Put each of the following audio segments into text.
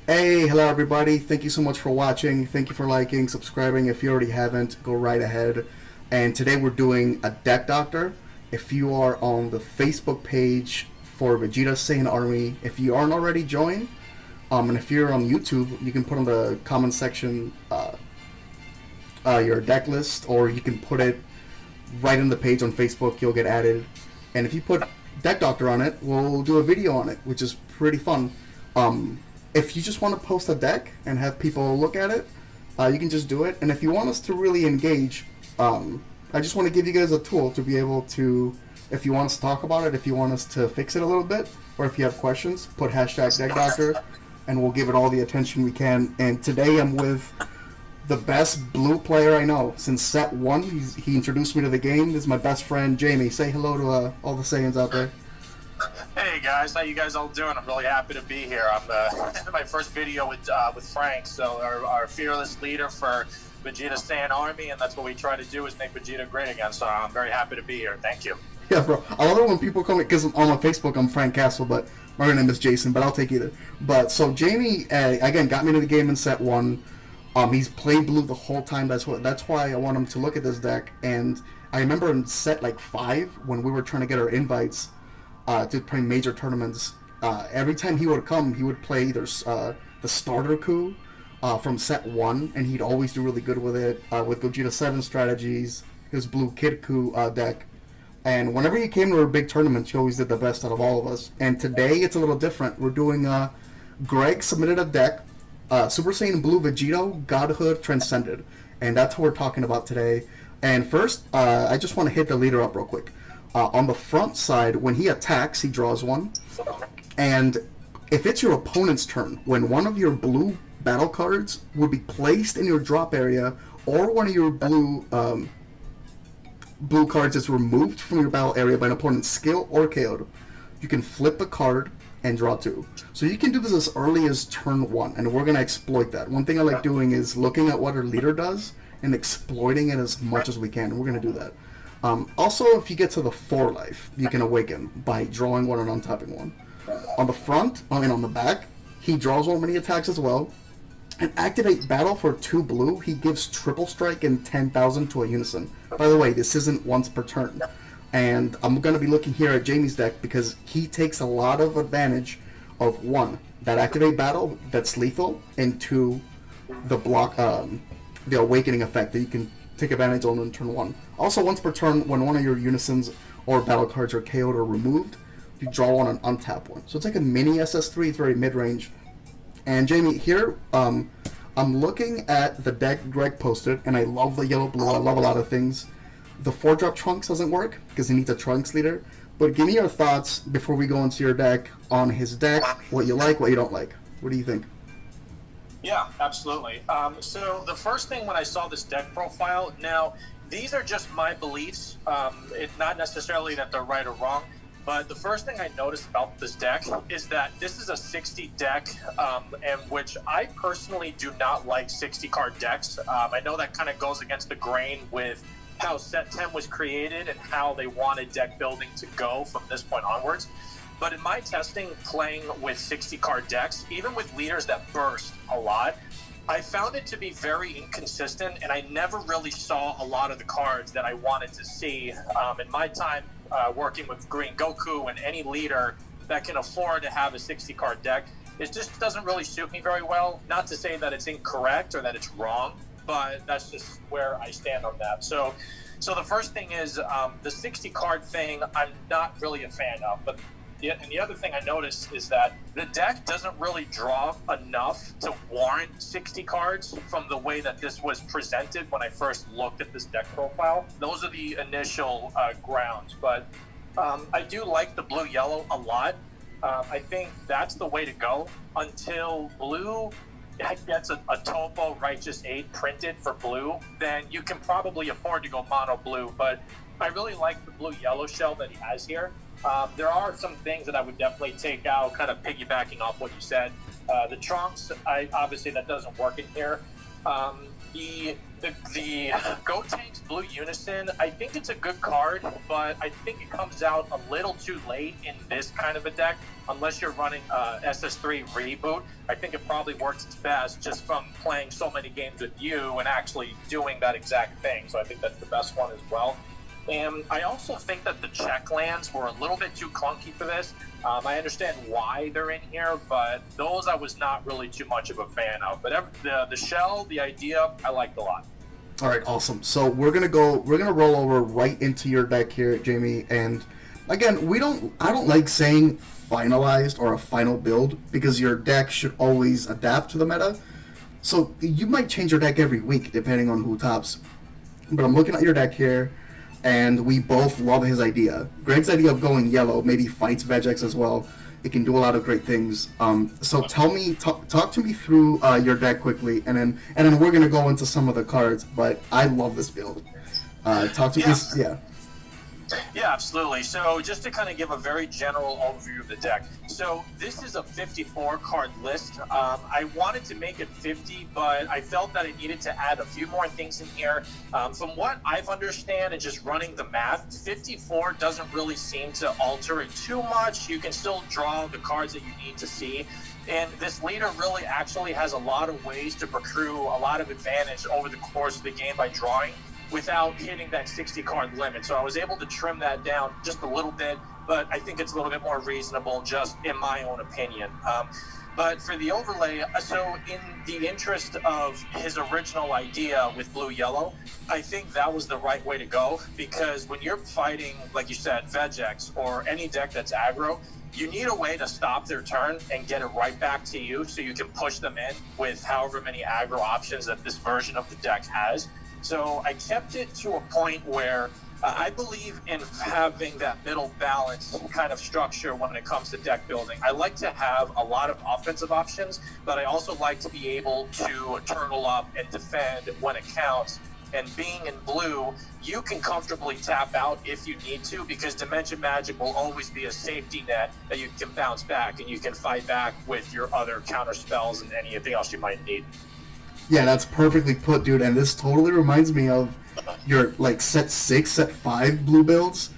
Hey, hello everybody. Thank you so much for watching. Thank you for liking, subscribing. If you already haven't, go right ahead. And today we're doing a deck doctor. If you are on the Facebook page for Vegito Saiyan Army, if you aren't already, join. And if you're on YouTube, you can put on the comment section your deck list, or you can put it right in the page on Facebook. You'll get added. And if you put deck doctor on it, we'll do a video on it, which is pretty fun. If you just want to post a deck and have people look at it, you can just do it. And if you want us to really engage, I just want to give you guys a tool to be able to, if you want us to talk about it, if you want us to fix it a little bit, or if you have questions, put hashtag deck doctor, and we'll give it all the attention we can. And today I'm with the best blue player I know since set 1. He introduced me to the game. This is my best friend, Jamie. Say hello to all the Saiyans out there. Hey guys, how you guys all doing? I'm really happy to be here. I'm my first video with Frank, so our fearless leader for Vegito Saiyan Army, and that's what we try to do is make Vegeta great again. So I'm very happy to be here. Thank you. Yeah, bro. I love it when people call me, because on my Facebook I'm Frank Castle, but my real name is Jason. But I'll take either. But so Jamie again got me into the game in set 1. He's played blue the whole time. That's why I want him to look at this deck. And I remember in set like 5 when we were trying to get our invites to play major tournaments. Every time he would come, he would play either the starter coup from set 1, and he'd always do really good with it. With Vegeta 7 strategies, his blue Kid Coup deck. And whenever he came to our big tournaments, he always did the best out of all of us. And today it's a little different. We're doing Greg submitted a deck, Super Saiyan Blue Vegito Godhood Transcended, and that's what we're talking about today. And first, I just want to hit the leader up real quick. On the front side, when he attacks, he draws 1. And if it's your opponent's turn, when one of your blue battle cards would be placed in your drop area, or one of your blue cards is removed from your battle area by an opponent's skill or KO'd, you can flip the card and draw 2. So you can do this as early as turn 1, and we're going to exploit that. One thing I like doing is looking at what our leader does and exploiting it as much as we can, and we're going to do that. Also, if you get to the 4 life, you can awaken by drawing 1 and untapping 1. On the front, and on the back, he draws 1 when he attacks as well. And activate battle for 2 blue, he gives triple strike and 10,000 to a unison. By the way, this isn't once per turn. And I'm going to be looking here at Jamie's deck because he takes a lot of advantage of 1, that activate battle that's lethal, and 2, the block, the awakening effect that you can take advantage on in turn 1. Also, once per turn, when one of your unisons or battle cards are KO'd or removed, you draw 1 and untap 1. So it's like a mini SS3, it's very mid-range. And Jamie, here, I'm looking at the deck Greg posted, and I love the yellow-blue, I love a lot of things. The 4-drop Trunks doesn't work, because he needs a Trunks leader. But give me your thoughts, before we go into your deck, on his deck, what you like, what you don't like. What do you think? Yeah, absolutely. So the first thing when I saw this deck profile, now these are just my beliefs. It's not necessarily that they're right or wrong, but the first thing I noticed about this deck is that this is a 60 deck, and which I personally do not like 60 card decks. I know that kind of goes against the grain with how set 10 was created and how they wanted deck building to go from this point onwards. But in my testing, playing with 60 card decks, even with leaders that burst a lot, I found it to be very inconsistent, and I never really saw a lot of the cards that I wanted to see. In my time working with Green Goku and any leader that can afford to have a 60 card deck, it just doesn't really suit me very well. Not to say that it's incorrect or that it's wrong, but that's just where I stand on that. So the first thing is the 60 card thing I'm not really a fan of, but and the other thing I noticed is that the deck doesn't really draw enough to warrant 60 cards from the way that this was presented when I first looked at this deck profile. Those are the initial grounds, but I do like the blue-yellow a lot. I think that's the way to go until blue gets a Topo Righteous 8 printed for blue, then you can probably afford to go mono blue, but I really like the blue-yellow shell that he has here. There are some things that I would definitely take out, kind of piggybacking off what you said. The Trunks, obviously that doesn't work in here. The Go Tanks Blue Unison, I think it's a good card, but I think it comes out a little too late in this kind of a deck. Unless you're running SS3 Reboot, I think it probably works best just from playing so many games with you and actually doing that exact thing. So I think that's the best one as well. And I also think that the check lands were a little bit too clunky for this. I understand why they're in here, but those I was not really too much of a fan of. But the shell, the idea, I liked a lot. All right, awesome. So we're gonna roll over right into your deck here, Jamie. And again, I don't like saying finalized or a final build because your deck should always adapt to the meta. So you might change your deck every week depending on who tops. But I'm looking at your deck here, and we both love his idea. Greg's idea of going yellow maybe fights Vegex as well. It can do a lot of great things. So talk to me through your deck quickly, and then we're gonna go into some of the cards. But I love this build. Talk to me. Yeah. Yeah, absolutely. So just to kind of give a very general overview of the deck. So this is a 54 card list. I wanted to make it 50, but I felt that I needed to add a few more things in here. From what I've understand and just running the math, 54 doesn't really seem to alter it too much. You can still draw the cards that you need to see. And this leader really actually has a lot of ways to accrue a lot of advantage over the course of the game by drawing, without hitting that 60 card limit. So I was able to trim that down just a little bit, but I think it's a little bit more reasonable just in my own opinion. But for the overlay, so in the interest of his original idea with blue-yellow, I think that was the right way to go, because when you're fighting, like you said, Vegex or any deck that's aggro, you need a way to stop their turn and get it right back to you so you can push them in with however many aggro options that this version of the deck has. So I kept it to a point where I believe in having that middle balance kind of structure when it comes to deck building. I like to have a lot of offensive options, but I also like to be able to turtle up and defend when it counts. And being in blue, you can comfortably tap out if you need to, because Dimension Magic will always be a safety net that you can bounce back and you can fight back with your other counter spells and anything else you might need. Yeah, that's perfectly put, dude. And this totally reminds me of your like set 6, set 5 blue builds.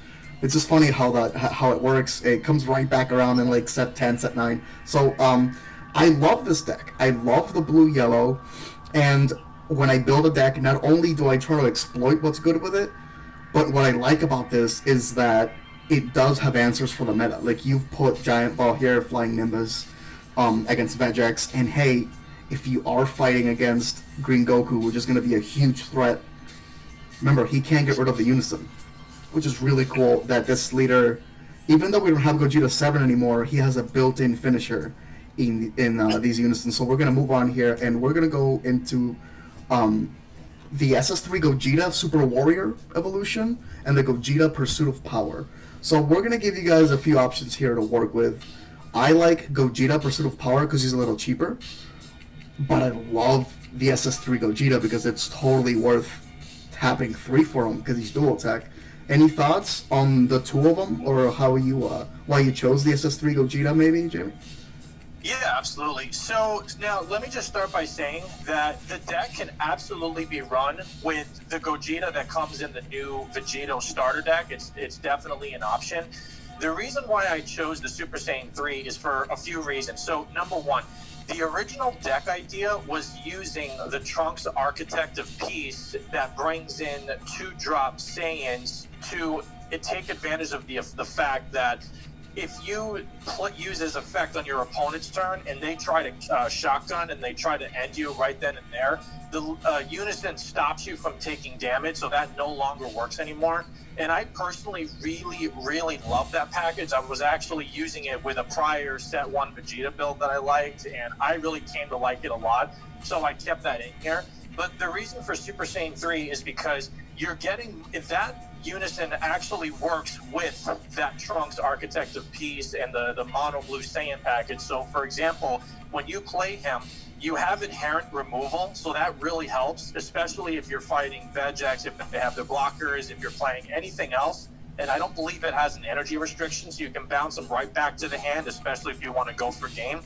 It's just funny how it works. It comes right back around in like set 10, set 9. So I love this deck. I love the blue-yellow, and when I build a deck, not only do I try to exploit what's good with it, but what I like about this is that it does have answers for the meta. Like, you've put Giant Ball here, Flying Nimbus against Vegex, and hey, if you are fighting against Green Goku, which is going to be a huge threat, remember, he can't get rid of the Unison, which is really cool that this leader, even though we don't have Gogeta 7 anymore, he has a built-in finisher in these Unisons. So we're going to move on here, and we're going to go into the SS3 Gogeta Super Warrior evolution and the Gogeta Pursuit of Power. So we're going to give you guys a few options here to work with. I like Gogeta Pursuit of Power because he's a little cheaper, but I love the SS3 Gogeta because it's totally worth tapping 3 for him because he's dual attack. Any thoughts on the two of them, or how you why you chose the SS3 Gogeta, maybe, Jamie? Yeah, absolutely. So now let me just start by saying that the deck can absolutely be run with the Gogeta that comes in the new Vegito starter deck. It's definitely an option. The reason why I chose the Super Saiyan 3 is for a few reasons. So number one, the original deck idea was using the Trunks Architect of Peace that brings in 2-drop Saiyans to take advantage of the fact that if you use his effect on your opponent's turn and they try to shotgun and they try to end you right then and there, the Unison stops you from taking damage, so that no longer works anymore. And I personally really love that package. I was actually using it with a prior set 1 Vegeta build that I liked, and I really came to like it a lot, so I kept that in here. But the reason for Super Saiyan 3 is because you're getting, if that Unison actually works with that Trunks Architect of Peace and the Mono Blue Saiyan package. So, for example, when you play him, you have inherent removal, so that really helps, especially if you're fighting Vegex, if they have their blockers, if you're playing anything else. And I don't believe it has an energy restriction, so you can bounce them right back to the hand, especially if you want to go for game.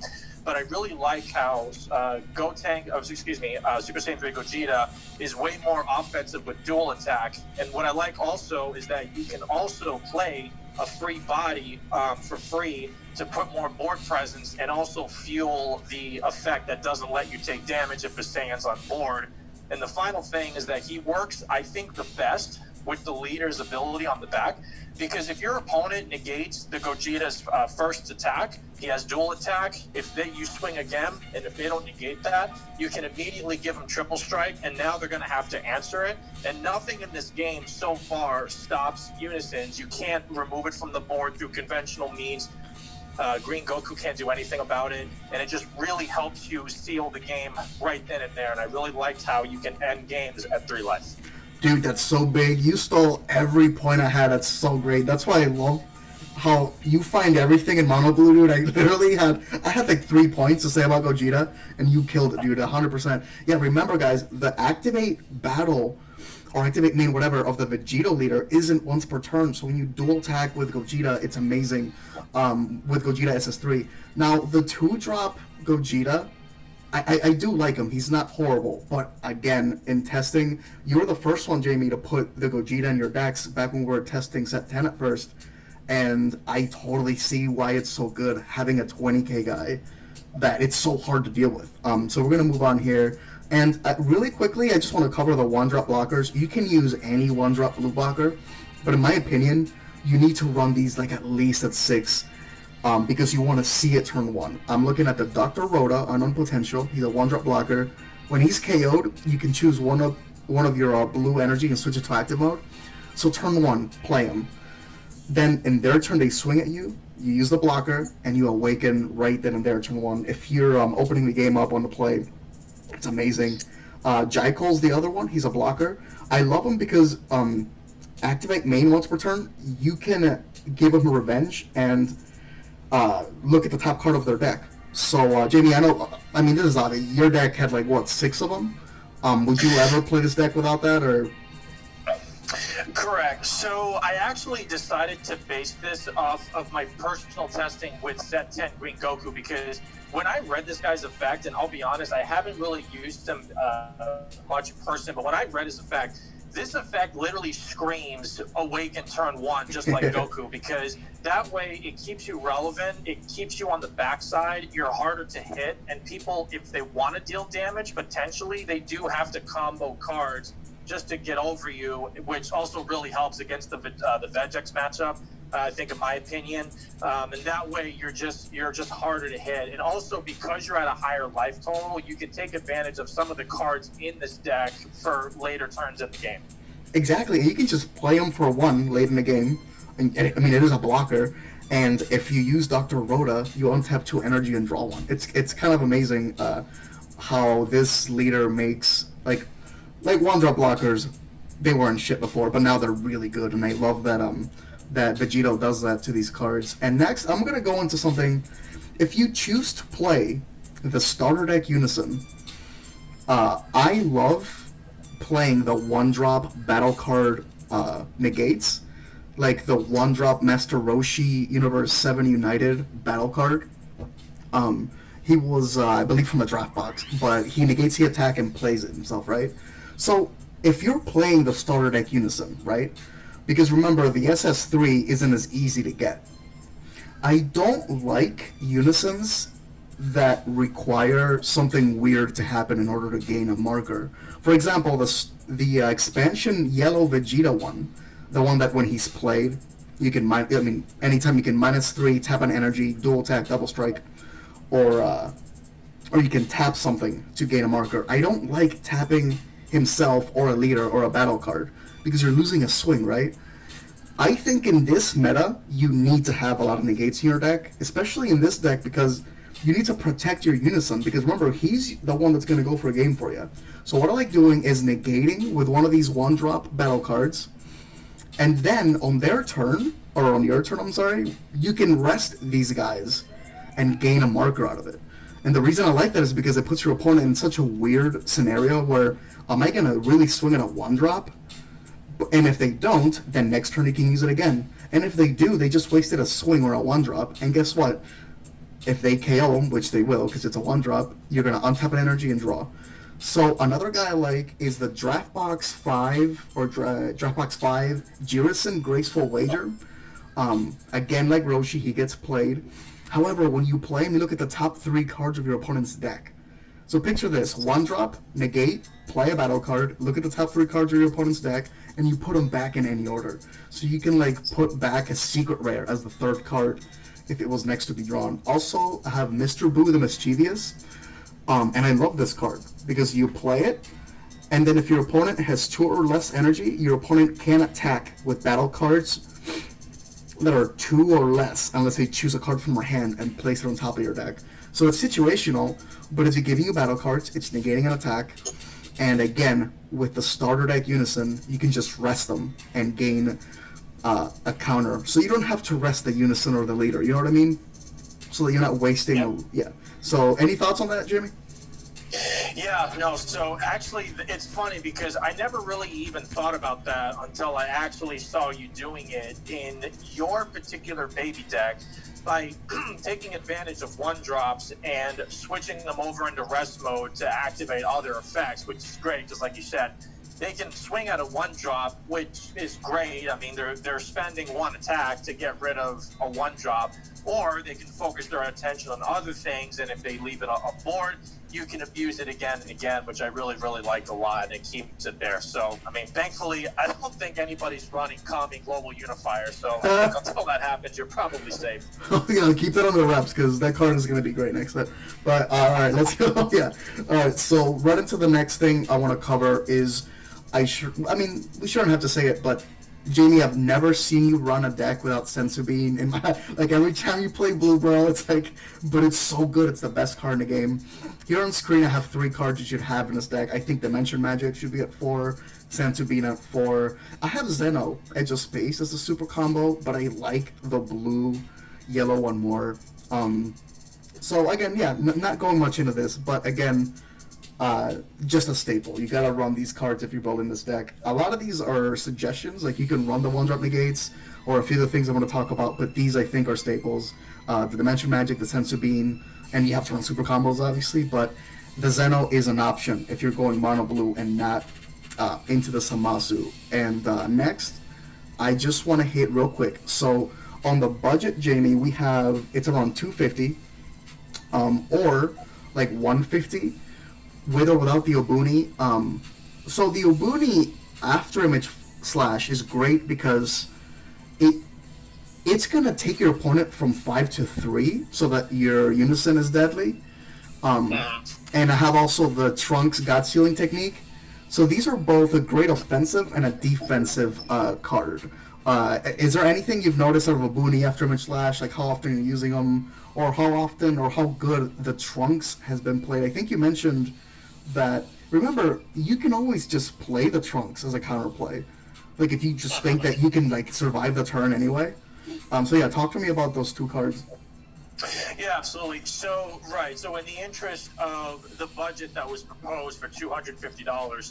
but I really like how Super Saiyan 3 Gogeta is way more offensive with dual attack. And what I like also is that you can also play a free body for free to put more board presence and also fuel the effect that doesn't let you take damage if a Saiyan's on board. And the final thing is that he works, I think, the best with the leader's ability on the back, because if your opponent negates the Gogeta's first attack, he has dual attack. If you swing again, and if they don't negate that, you can immediately give them triple strike, and now they're going to have to answer it. And nothing in this game so far stops Unisons. You can't remove it from the board through conventional means. Green Goku can't do anything about it, and it just really helps you seal the game right then and there. And I really liked how you can end games at 3 life. Dude, that's so big. You stole every point I had. That's so great. That's why I love how you find everything in Mono Blue, dude. I had like 3 points to say about Gogeta, and you killed it, dude, 100%. Yeah, remember, guys, the activate battle or activate main whatever of the Vegito leader isn't once per turn, so when you dual attack with Gogeta, it's amazing with Gogeta SS3. Now, the 2-drop Gogeta, I do like him. He's not horrible, but again, in testing, you were the first one, Jamie, to put the Gogeta in your decks back when we were testing set 10 at first, and I totally see why it's so good having a 20k guy that it's so hard to deal with. So we're going to move on here, and really quickly, I just want to cover the 1-drop blockers. You can use any 1-drop blue blocker, but in my opinion, you need to run these like at least at 6. Because you want to see it turn 1. I'm looking at the Dr. Rhoda, Unknown Potential. He's a 1-drop blocker. When he's KO'd, you can choose one of your blue energy and switch it to active mode. So turn 1, play him. Then in their turn, they swing at you. You use the blocker, and you awaken right then and there, turn 1. If you're opening the game up on the play, it's amazing. Jaikol's the other one. He's a blocker. I love him because activate main once per turn. You can give him a revenge and look at the top card of their deck. So, Jamie, I mean, this is obvious. Your deck had, like, what, 6 of them? Would you ever play this deck without that, or...? Correct. So, I actually decided to base this off of my personal testing with Set 10 Green Goku, because when I read this guy's effect, and I'll be honest, I haven't really used him much in person, but when I read his effect, this effect literally screams awaken turn 1, just like Goku, because that way it keeps you relevant, it keeps you on the backside, you're harder to hit, and people, if they want to deal damage, potentially, they do have to combo cards just to get over you, which also really helps against the Vegex matchup, I think, in my opinion. And that way you're just harder to hit. And also, because you're at a higher life total, you can take advantage of some of the cards in this deck for later turns in the game. Exactly. You can just play them for 1 late in the game. And, I mean, it is a blocker. And if you use Dr. Rhoda, you untap 2 energy and draw 1. It's kind of amazing how this leader makes, like 1-drop blockers, they weren't shit before, but now they're really good. And I love that that Vegito does that to these cards. And next, I'm going to go into something. If you choose to play the starter deck Unison, I love playing the 1-drop battle card negates, like the 1-drop Master Roshi Universe 7 United battle card. He was, I believe, from the draft box, but he negates the attack and plays it himself, right? So, if you're playing the starter deck Unison, right? Because remember, the SS3 isn't as easy to get. I don't like Unisons that require something weird to happen in order to gain a marker. For example, the expansion Yellow Vegeta one, the one that when he's played, you can anytime you can -3, tap an energy, dual attack, double strike, or you can tap something to gain a marker. I don't like tapping himself or a leader or a battle card, because you're losing a swing, right? I think in this meta, you need to have a lot of negates in your deck, especially in this deck, because you need to protect your Unison, because remember, he's the one that's going to go for a game for you. So what I like doing is negating with one of these 1-drop battle cards, and then on their turn, or on your turn, I'm sorry, you can rest these guys and gain a marker out of it. And the reason I like that is because it puts your opponent in such a weird scenario where, am I going to really swing at a 1-drop? And if they don't, then next turn you can use it again. And if they do, they just wasted a swing or a 1-drop, and guess what? If they KO them, which they will, because it's a 1-drop, you're gonna untap an energy and draw. So another guy I like is the Draftbox 5 or Draftbox 5 Jirison Graceful Wager. Again, like Roshi, he gets played. However, when you play him, you look at the top 3 cards of your opponent's deck. So picture this: 1-drop, negate, play a battle card, look at the top 3 cards of your opponent's deck, and you put them back in any order. So you can like put back a secret rare as the 3rd card if it was next to be drawn. Also, I have Mr. Boo the Mischievous, and I love this card because you play it, and then if your opponent has 2 or less energy, your opponent can attack with battle cards that are 2 or less unless they choose a card from their hand and place it on top of your deck. So it's situational, but if you're giving you battle cards, it's negating an attack. And again, with the starter deck Unison, you can just rest them and gain a counter. So you don't have to rest the Unison or the leader, you know what I mean? So that you're not wasting... Yep. Yeah. So any thoughts on that, Jimmy? Yeah, no, so actually it's funny because I never really even thought about that until I actually saw you doing it in your particular baby deck by taking advantage of 1-drops and switching them over into rest mode to activate other effects, which is great, just like you said. They can swing at a 1-drop, which is great. I mean, they're spending 1 attack to get rid of a 1-drop, or they can focus their attention on other things, and if they leave it on board, you can abuse it again and again, which I really, really like a lot, and it keeps it there. So, I mean, thankfully, I don't think anybody's running Kami Global Unifier, so I think until that happens, you're probably safe. Yeah, keep that on the reps, because that card is going to be great next time. But, alright, let's go. Yeah. Alright, so right into the next thing I want to cover is... we shouldn't have to say it, but Jamie, I've never seen you run a deck without Sensu Bean. In my, like, every time you play Blue Bro, it's like, but it's so good. It's the best card in the game. Here on screen, I have 3 cards you should have in this deck. I think Dimension Magic should be at 4, Sensu Bean at 4. I have Zeno, Edge of Space as a super combo, but I like the blue, yellow one more. So again, yeah, not going much into this, but again, just a staple. You gotta run these cards if you're building this deck. A lot of these are suggestions, like you can run the 1-drop negates, or a few of the things I'm going to talk about, but these I think are staples. The Dimension Magic, the Sensu Bean, and you have to run super combos obviously, but the Zeno is an option if you're going mono blue and not into the Samasu. And next, I just want to hit real quick. So on the budget, Jamie, we have, it's around $250, or like $150, with or without the Obuni. So the Obuni after image slash is great because it's gonna take your opponent from 5 to 3, so that your Unison is deadly. And I have also the Trunks God Sealing technique. So these are both a great offensive and a defensive card. Is there anything you've noticed of Obuni after image slash, like how often you're using them, or how often or how good the Trunks has been played? I think you mentioned that, remember, you can always just play the Trunks as a counterplay. Like, if you just think that you can, like, survive the turn anyway. So yeah, talk to me about those 2 cards. Yeah, absolutely. So, right, so in the interest of the budget that was proposed for $250,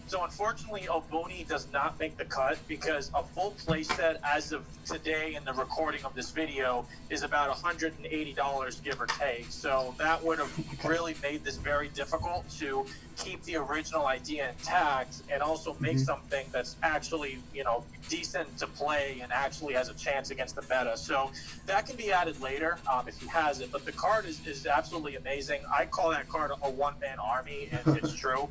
so unfortunately, Obuni does not make the cut because a full playset as of today in the recording of this video is about $180, give or take. So that would have really made this very difficult to keep the original idea intact and also make something that's actually, decent to play and actually has a chance against the meta. So that can be added later if he has it. But the card is absolutely amazing. I call that card a one-man army, and it's true.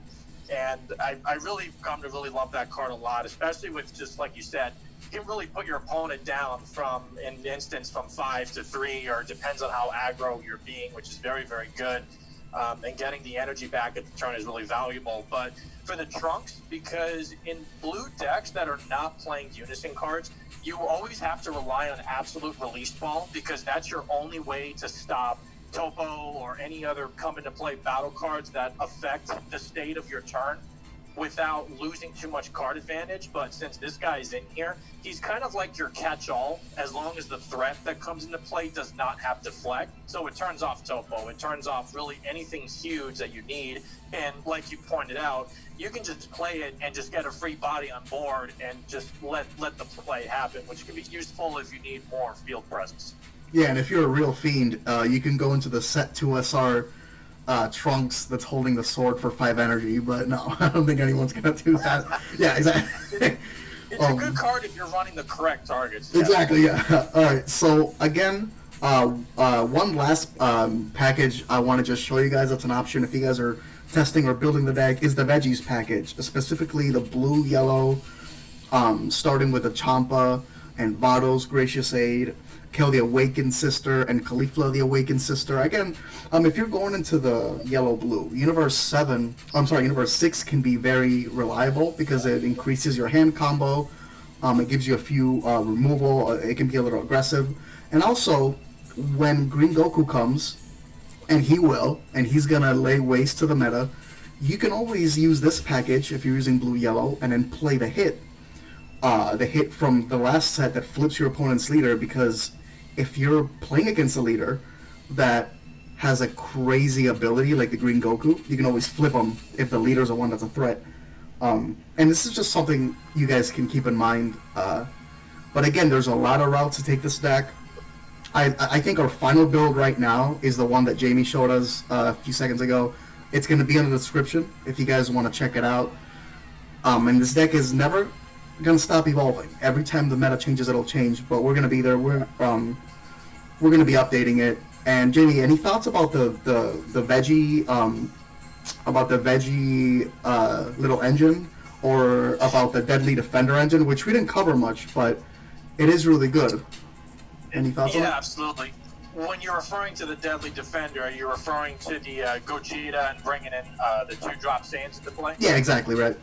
And I really come to really love that card a lot, especially with, just like you said, you can really put your opponent down from, in an instance, from 5 to 3, or it depends on how aggro you're being, which is very, very good. And getting the energy back at the turn is really valuable. But for the Trunks, because in blue decks that are not playing Unison cards, you always have to rely on absolute release ball, because that's your only way to stop Topo or any other come into play battle cards that affect the state of your turn without losing too much card advantage. But since this guy is in here, he's kind of like your catch-all, as long as the threat that comes into play does not have deflect. So it turns off Topo, it turns off really anything huge that you need, and like you pointed out, you can just play it and just get a free body on board and just let the play happen, which can be useful if you need more field presence. Yeah, and if you're a real fiend, you can go into the set 2SR Trunks that's holding the sword for 5 energy, but no, I don't think anyone's gonna do that. Yeah, exactly. It's a good card if you're running the correct targets. Yeah. Exactly, yeah. Alright, so again, one last package I want to just show you guys that's an option if you guys are testing or building the deck is the Veggies package, specifically the blue, yellow, starting with the Champa and Vados Gracious Aid, Kel the Awakened Sister, and Caulifla the Awakened Sister. Again, if you're going into the yellow-blue, Universe 6 can be very reliable because it increases your hand combo, it gives you a few removal, it can be a little aggressive, and also, when Green Goku comes, and he will, and he's gonna lay waste to the meta, you can always use this package if you're using blue-yellow, and then play the hit from the last set that flips your opponent's leader, because if you're playing against a leader that has a crazy ability like the Green Goku, you can always flip them if the leader's the one that's a threat. And this is just something you guys can keep in mind. But again, there's a lot of routes to take this deck. I think our final build right now is the one that Jamie showed us a few seconds ago. It's going to be in the description if you guys want to check it out. And this deck is never going to stop evolving. Every time the meta changes, it'll change. But we're going to be there. We're going to be updating it. And Jamie, any thoughts about the veggie little engine, or about the Deadly Defender engine, which we didn't cover much, but it is really good. Any thoughts on it? Yeah, absolutely. When you're referring to the Deadly Defender, you're referring to the Gogeta and bringing in the 2-drop Saiyans into play? Yeah, exactly, right.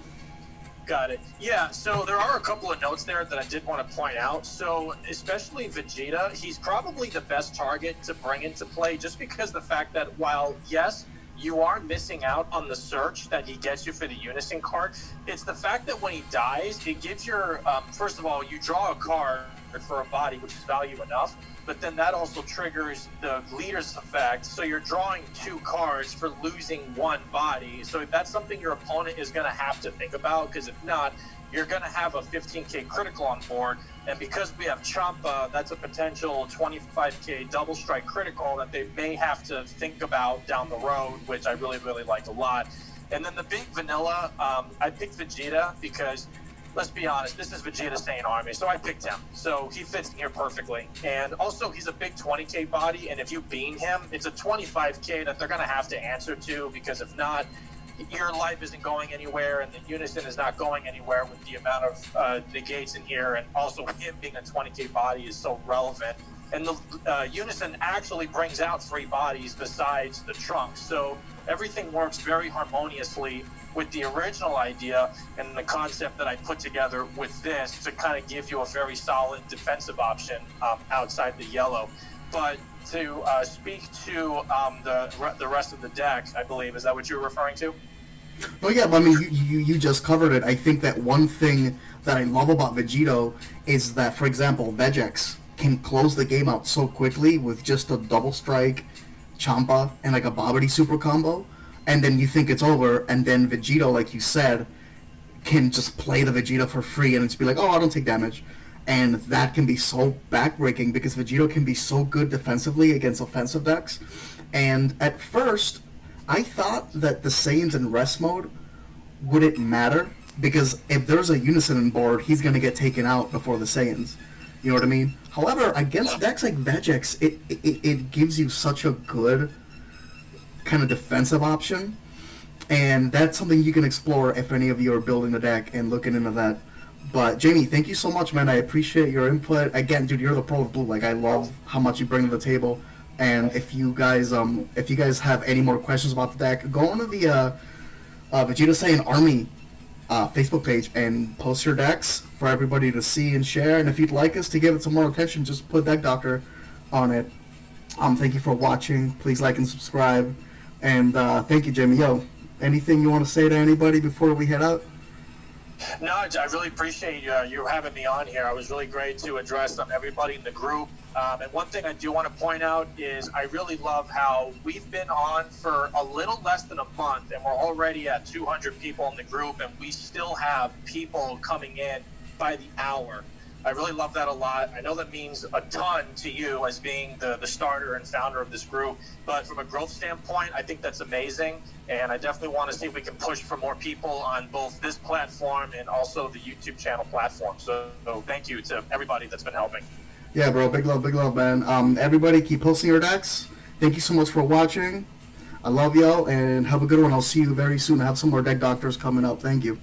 Got it. Yeah, so there are a couple of notes there that I did want to point out. So, especially Vegeta, he's probably the best target to bring into play, just because the fact that while, yes, you are missing out on the search that he gets you for the Unison card, it's the fact that when he dies, it gives your, first of all, you draw a card for a body, which is value enough, but then that also triggers the leader's effect, so you're drawing 2 cards for losing 1 body. So that's something your opponent is going to have to think about, because if not, you're going to have a 15k critical on board, and because we have Champa, that's a potential 25k double strike critical that they may have to think about down the road, which I really, really like a lot. And then the big vanilla, I picked Vegeta because, let's be honest, this is Vegeta Saiyan Army, so I picked him. So he fits in here perfectly. And also, he's a big 20k body, and if you beam him, it's a 25k that they're going to have to answer to, because if not, your life isn't going anywhere, and the Unison is not going anywhere with the amount of negates in here, and also him being a 20k body is so relevant. And the Unison actually brings out 3 bodies besides the Trunks, so everything works very harmoniously with the original idea and the concept that I put together with this to kind of give you a very solid defensive option outside the yellow. But to speak to the rest of the deck, I believe, is that what you're referring to? Oh yeah, I mean, you just covered it. I think that one thing that I love about Vegito is that, for example, Vegex can close the game out so quickly with just a double strike, Champa, and like a Babidi super combo, and then you think it's over, and then Vegito, like you said, can just play the Vegeta for free, and it's be like, oh, I don't take damage. And that can be so backbreaking because Vegito can be so good defensively against offensive decks. And at first, I thought that the Saiyans in rest mode wouldn't matter, because if there's a Unison on board, he's going to get taken out before the Saiyans. You know what I mean? However, against decks like Vegex, it gives you such a good kind of defensive option, and that's something you can explore if any of you are building the deck and looking into that. But Jamie, thank you so much, man. I appreciate your input. Again, dude, you're the pro of blue. Like, I love how much you bring to the table. And if you guys have any more questions about the deck, go onto the Vegeta Saiyan Army Facebook page and post your decks for everybody to see and share. And if you'd like us to give it some more attention, just put Deck Doctor on it. Thank you for watching. Please like and subscribe. And thank you, Jamie. Yo, anything you want to say to anybody before we head out? No, I really appreciate you having me on here. It was really great to address everybody in the group. And one thing I do want to point out is I really love how we've been on for a little less than a month, and we're already at 200 people in the group, and we still have people coming in by the hour. I really love that a lot. I know that means a ton to you as being the starter and founder of this group, but from a growth standpoint, I think that's amazing. And I definitely want to see if we can push for more people on both this platform and also the YouTube channel platform. So thank you to everybody that's been helping. Yeah, bro. Big love, man. Everybody keep posting your decks. Thank you so much for watching. I love y'all, and have a good one. I'll see you very soon. I have some more deck doctors coming up. Thank you.